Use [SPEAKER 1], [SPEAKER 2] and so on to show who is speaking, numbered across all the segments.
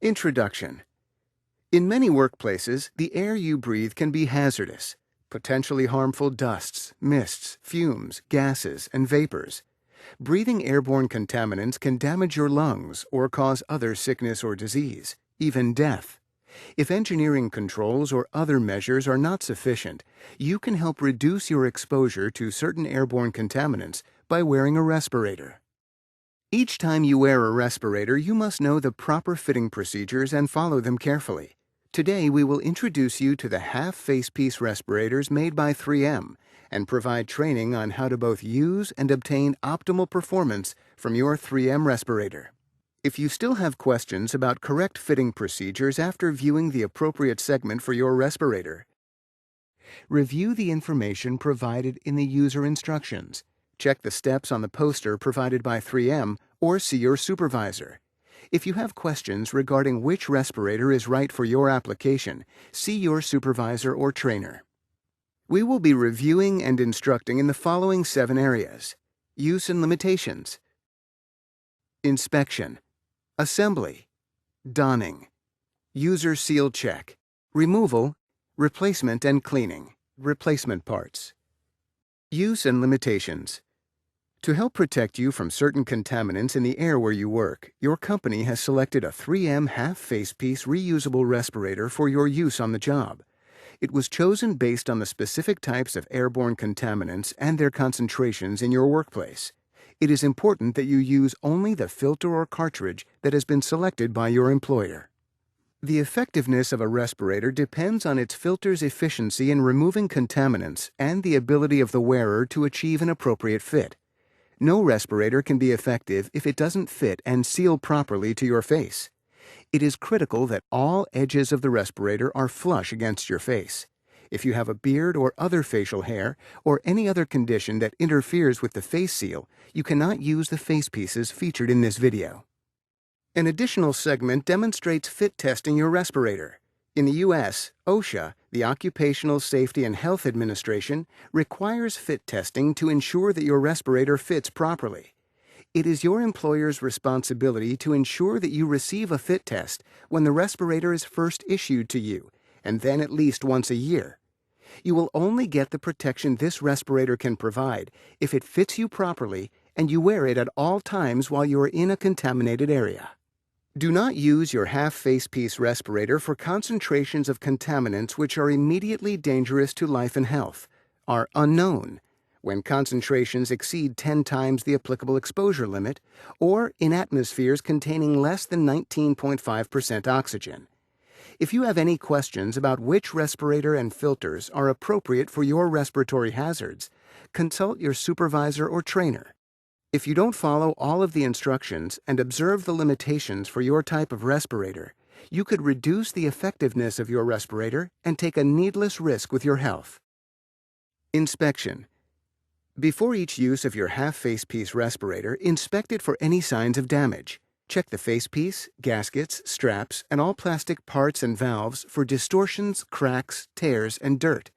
[SPEAKER 1] Introduction. In many workplaces, the air you breathe can be hazardous. Potentially harmful dusts, mists, fumes, gases, and vapors. Breathing airborne contaminants can damage your lungs or cause other sickness or disease, even death. If engineering controls or other measures are not sufficient, you can help reduce your exposure to certain airborne contaminants by wearing a respirator. Each time you wear a respirator, you must know the proper fitting procedures and follow them carefully. Today, we will introduce you to the half facepiece respirators made by 3M and provide training on how to both use and obtain optimal performance from your 3M respirator. If you still have questions about correct fitting procedures after viewing the appropriate segment for your respirator, review the information provided in the user instructions. Check the steps on the poster provided by 3M or see your supervisor. If you have questions regarding which respirator is right for your application, see your supervisor or trainer. We will be reviewing and instructing in the following 7 areas: use and limitations, inspection, assembly, donning, user seal check, removal, replacement and cleaning, replacement parts. Use and limitations. To help protect you from certain contaminants in the air where you work, your company has selected a 3M half facepiece reusable respirator for your use on the job. It was chosen based on the specific types of airborne contaminants and their concentrations in your workplace. It is important that you use only the filter or cartridge that has been selected by your employer. The effectiveness of a respirator depends on its filter's efficiency in removing contaminants and the ability of the wearer to achieve an appropriate fit. No respirator can be effective if it doesn't fit and seal properly to your face. It is critical that all edges of the respirator are flush against your face. If you have a beard or other facial hair or any other condition that interferes with the face seal, you cannot use the face pieces featured in this video. An additional segment demonstrates fit testing your respirator. In the U.S., OSHA, the Occupational Safety and Health Administration, requires fit testing to ensure that your respirator fits properly. It is your employer's responsibility to ensure that you receive a fit test when the respirator is first issued to you, and then at least once a year. You will only get the protection this respirator can provide if it fits you properly and you wear it at all times while you are in a contaminated area. Do not use your half facepiece respirator for concentrations of contaminants which are immediately dangerous to life and health, are unknown, when concentrations exceed 10 times the applicable exposure limit, or in atmospheres containing less than 19.5% oxygen. If you have any questions about which respirator and filters are appropriate for your respiratory hazards, consult your supervisor or trainer. If you don't follow all of the instructions and observe the limitations for your type of respirator, you could reduce the effectiveness of your respirator and take a needless risk with your health. Inspection. Before each use of your half facepiece respirator, inspect it for any signs of damage. Check the facepiece, gaskets, straps, and all plastic parts and valves for distortions, cracks, tears, and dirt.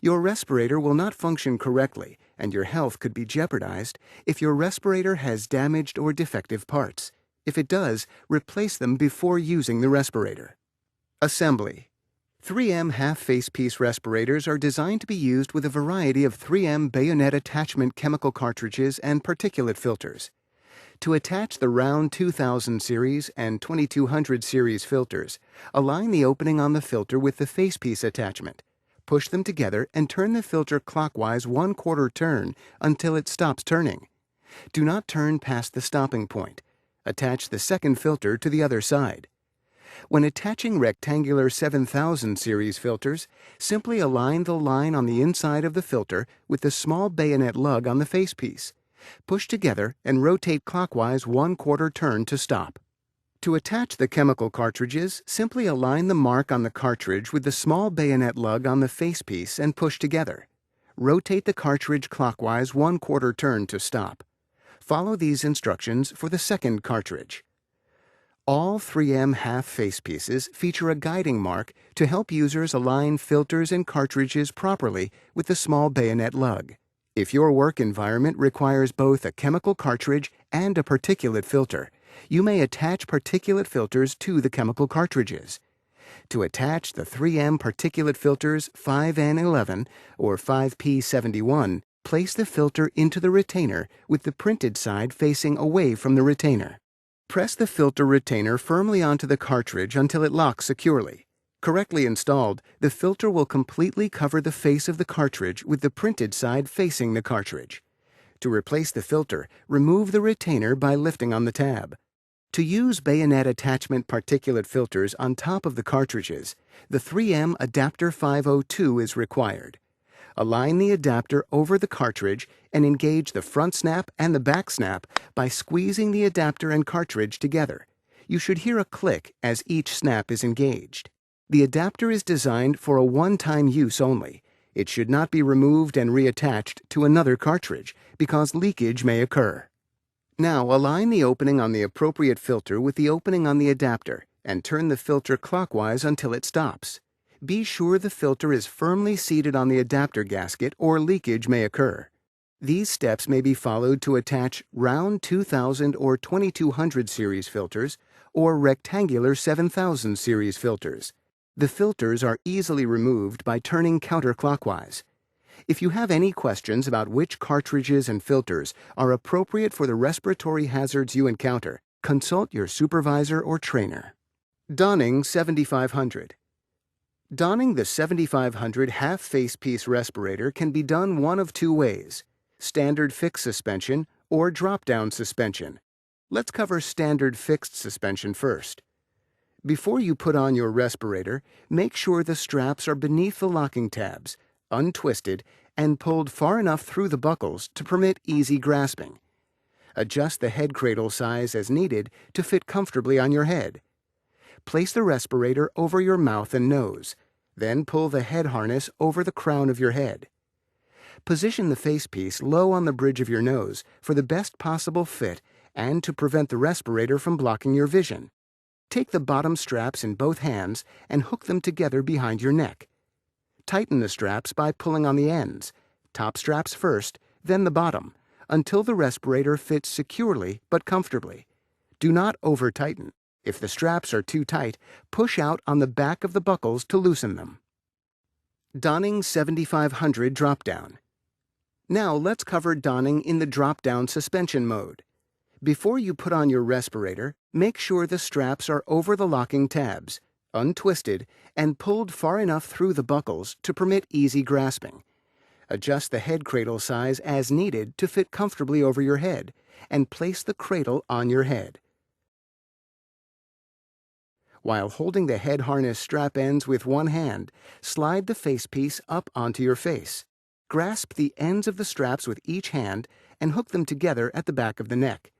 [SPEAKER 1] Your respirator will not function correctly, and your health could be jeopardized if your respirator has damaged or defective parts. If it does, replace them before using the respirator. Assembly. 3M half facepiece respirators are designed to be used with a variety of 3M bayonet attachment chemical cartridges and particulate filters. To attach the round 2000 series and 2200 series filters, align the opening on the filter with the facepiece attachment. Push them together and turn the filter clockwise 1/4 turn until it stops turning. Do not turn past the stopping point. Attach the second filter to the other side. When attaching rectangular 7000 series filters, simply align the line on the inside of the filter with the small bayonet lug on the facepiece. Push together and rotate clockwise 1/4 turn to stop. To attach the chemical cartridges, simply align the mark on the cartridge with the small bayonet lug on the facepiece and push together. Rotate the cartridge clockwise 1/4 turn to stop. Follow these instructions for the second cartridge. All 3M half facepieces feature a guiding mark to help users align filters and cartridges properly with the small bayonet lug. If your work environment requires both a chemical cartridge and a particulate filter, You may attach particulate filters to the chemical cartridges. To attach the 3M particulate filters 5N11 or 5P71, place the filter into the retainer with the printed side facing away from the retainer. Press the filter retainer firmly onto the cartridge until it locks securely. Correctly installed, the filter will completely cover the face of the cartridge with the printed side facing the cartridge. To replace the filter, remove the retainer by lifting on the tab. To use bayonet attachment particulate filters on top of the cartridges, the 3M Adapter 502 is required. Align the adapter over the cartridge and engage the front snap and the back snap by squeezing the adapter and cartridge together. You should hear a click as each snap is engaged. The adapter is designed for a one-time use only. It should not be removed and reattached to another cartridge because leakage may occur. Now align the opening on the appropriate filter with the opening on the adapter and turn the filter clockwise until it stops. Be sure the filter is firmly seated on the adapter gasket or leakage may occur. These steps may be followed to attach round 2000 or 2200 series filters or rectangular 7000 series filters. The filters are easily removed by turning counterclockwise. If you have any questions about which cartridges and filters are appropriate for the respiratory hazards you encounter, consult your supervisor or trainer. Donning 7500. Donning the 7500 half Facepiece respirator can be done one of two ways: standard fixed suspension or drop-down suspension. Let's cover standard fixed suspension first. Before you put on your respirator, make sure the straps are beneath the locking tabs, untwisted, and pulled far enough through the buckles to permit easy grasping. Adjust the head cradle size as needed to fit comfortably on your head. Place the respirator over your mouth and nose, then pull the head harness over the crown of your head. Position the facepiece low on the bridge of your nose for the best possible fit and to prevent the respirator from blocking your vision. Take the bottom straps in both hands and hook them together behind your neck. Tighten the straps by pulling on the ends, top straps first, then the bottom, until the respirator fits securely but comfortably. Do not over-tighten. If the straps are too tight, push out on the back of the buckles to loosen them. Donning 7500 drop-down. Now let's cover donning in the drop-down suspension mode. Before you put on your respirator, make sure the straps are over the locking tabs, untwisted, and pulled far enough through the buckles to permit easy grasping. Adjust the head cradle size as needed to fit comfortably over your head, and place the cradle on your head. While holding the head harness strap ends with one hand, slide the facepiece up onto your face. Grasp the ends of the straps with each hand and hook them together at the back of the neck.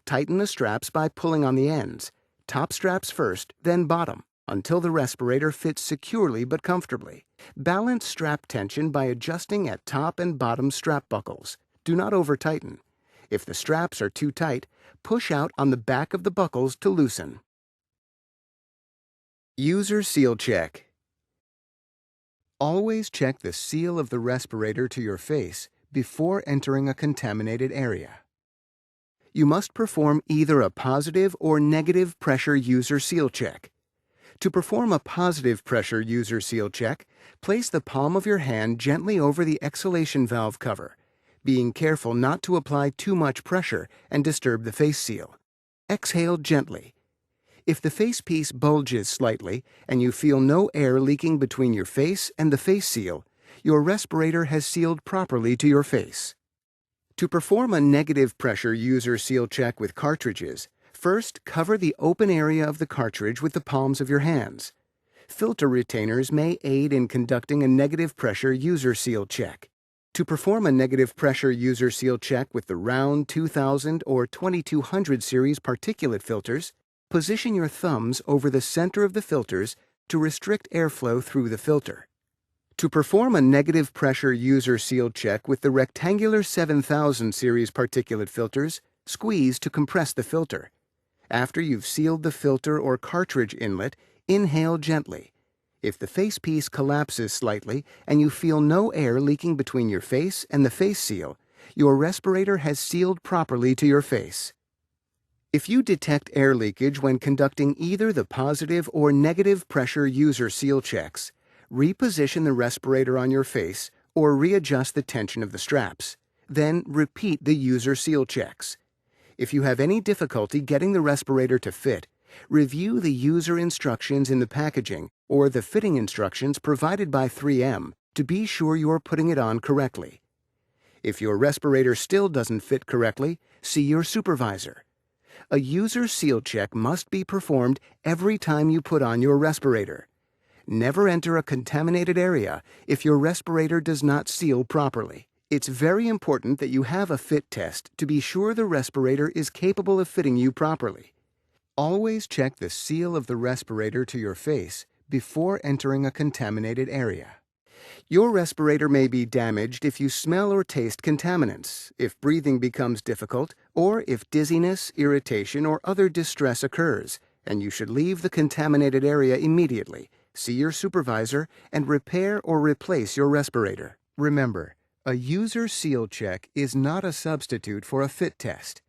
[SPEAKER 1] Tighten the straps by pulling on the ends, top straps first, then bottom, until the respirator fits securely but comfortably. Balance strap tension by adjusting at top and bottom strap buckles. Do not over-tighten. If the straps are too tight, push out on the back of the buckles to loosen. User seal check. Always check the seal of the respirator to your face before entering a contaminated area. You must perform either a positive or negative pressure user seal check. To perform a positive pressure user seal check, place the palm of your hand gently over the exhalation valve cover, being careful not to apply too much pressure and disturb the face seal. Exhale gently. If the facepiece bulges slightly and you feel no air leaking between your face and the face seal, your respirator has sealed properly to your face. To perform a negative pressure user seal check with cartridges, first cover the open area of the cartridge with the palms of your hands. Filter retainers may aid in conducting a negative pressure user seal check. To perform a negative pressure user seal check with the round 2000 or 2200 series particulate filters, position your thumbs over the center of the filters to restrict airflow through the filter. To perform a negative pressure user seal check with the rectangular 7000 series particulate filters, squeeze to compress the filter. After you've sealed the filter or cartridge inlet, inhale gently. If the facepiece collapses slightly and you feel no air leaking between your face and the face seal, your respirator has sealed properly to your face. If you detect air leakage when conducting either the positive or negative pressure user seal checks, reposition the respirator on your face or readjust the tension of the straps. Then repeat the user seal checks. If you have any difficulty getting the respirator to fit, review the user instructions in the packaging or the fitting instructions provided by 3M to be sure you're putting it on correctly. If your respirator still doesn't fit correctly, see your supervisor. A user seal check must be performed every time you put on your respirator. Never enter a contaminated area if your respirator does not seal properly. It's very important that you have a fit test to be sure the respirator is capable of fitting you properly. Always check the seal of the respirator to your face before entering a contaminated area. Your respirator may be damaged if you smell or taste contaminants, if breathing becomes difficult, or if dizziness, irritation, or other distress occurs, and you should leave the contaminated area immediately. See your supervisor and repair or replace your respirator. Remember, a user seal check is not a substitute for a fit test.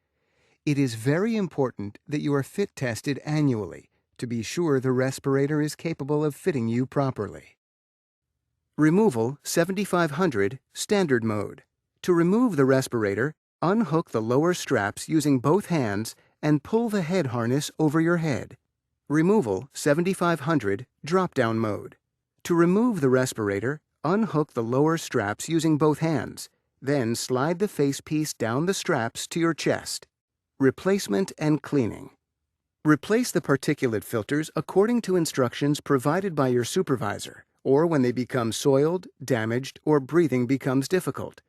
[SPEAKER 1] It is very important that you are fit tested annually to be sure the respirator is capable of fitting you properly. Removal 7500 Standard Mode. To remove the respirator, unhook the lower straps using both hands and pull the head harness over your head. Removal 7500 Drop-Down Mode. To remove the respirator, unhook the lower straps using both hands, then slide the facepiece down the straps to your chest. Replacement and cleaning. Replace the particulate filters according to instructions provided by your supervisor, or when they become soiled, damaged, or breathing becomes difficult.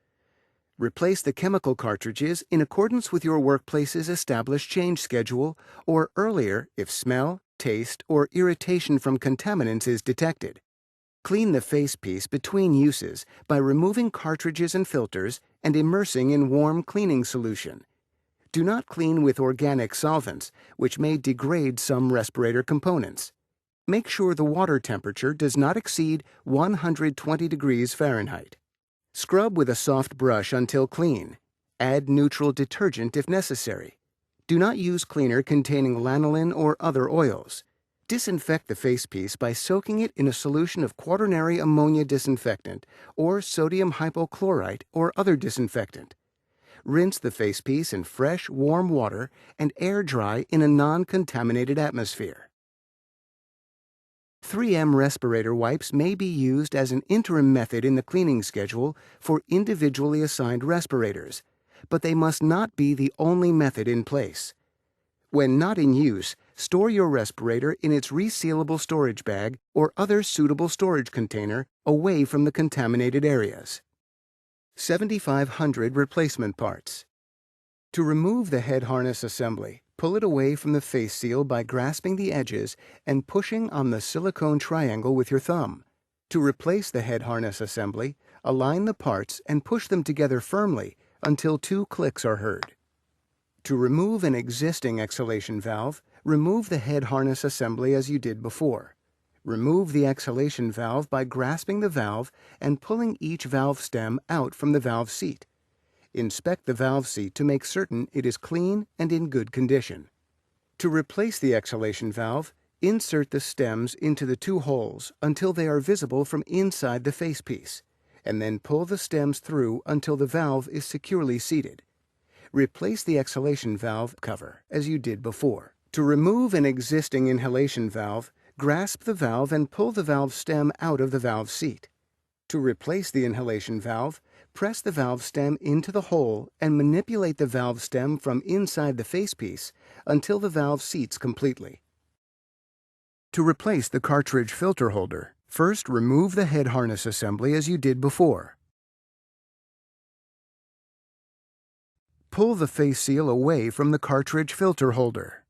[SPEAKER 1] Replace the chemical cartridges in accordance with your workplace's established change schedule, or earlier if smell, taste, or irritation from contaminants is detected. Clean the facepiece between uses by removing cartridges and filters and immersing in warm cleaning solution. Do not clean with organic solvents, which may degrade some respirator components. Make sure the water temperature does not exceed 120 degrees Fahrenheit. Scrub with a soft brush until clean. Add neutral detergent if necessary. Do not use cleaner containing lanolin or other oils. Disinfect the facepiece by soaking it in a solution of quaternary ammonia disinfectant or sodium hypochlorite or other disinfectant. Rinse the facepiece in fresh, warm water and air dry in a non-contaminated atmosphere. 3M respirator wipes may be used as an interim method in the cleaning schedule for individually assigned respirators, but they must not be the only method in place. When not in use, store your respirator in its resealable storage bag or other suitable storage container away from the contaminated areas. 7500 replacement parts. To remove the head harness assembly, pull it away from the face seal by grasping the edges and pushing on the silicone triangle with your thumb. To replace the head harness assembly, align the parts and push them together firmly until 2 clicks are heard. To remove an existing exhalation valve, remove the head harness assembly as you did before. Remove the exhalation valve by grasping the valve and pulling each valve stem out from the valve seat. Inspect the valve seat to make certain it is clean and in good condition. To replace the exhalation valve, insert the stems into the 2 holes until they are visible from inside the facepiece, and then pull the stems through until the valve is securely seated. Replace the exhalation valve cover as you did before. To remove an existing inhalation valve, grasp the valve and pull the valve stem out of the valve seat. To replace the inhalation valve, press the valve stem into the hole and manipulate the valve stem from inside the facepiece until the valve seats completely. To replace the cartridge filter holder, first remove the head harness assembly as you did before. Pull the face seal away from the cartridge filter holder.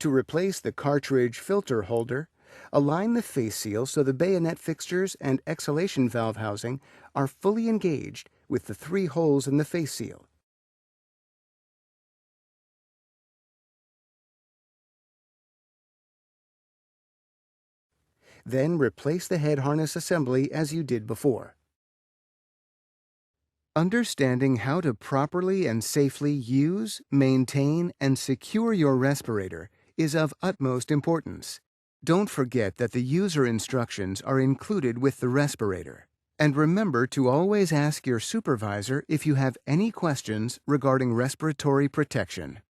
[SPEAKER 1] To replace the cartridge filter holder, align the face seal so the bayonet fixtures and exhalation valve housing are fully engaged with the 3 holes in the face seal. Then replace the head harness assembly as you did before. Understanding how to properly and safely use, maintain, and secure your respirator is of utmost importance. Don't forget that the user instructions are included with the respirator. And remember to always ask your supervisor if you have any questions regarding respiratory protection.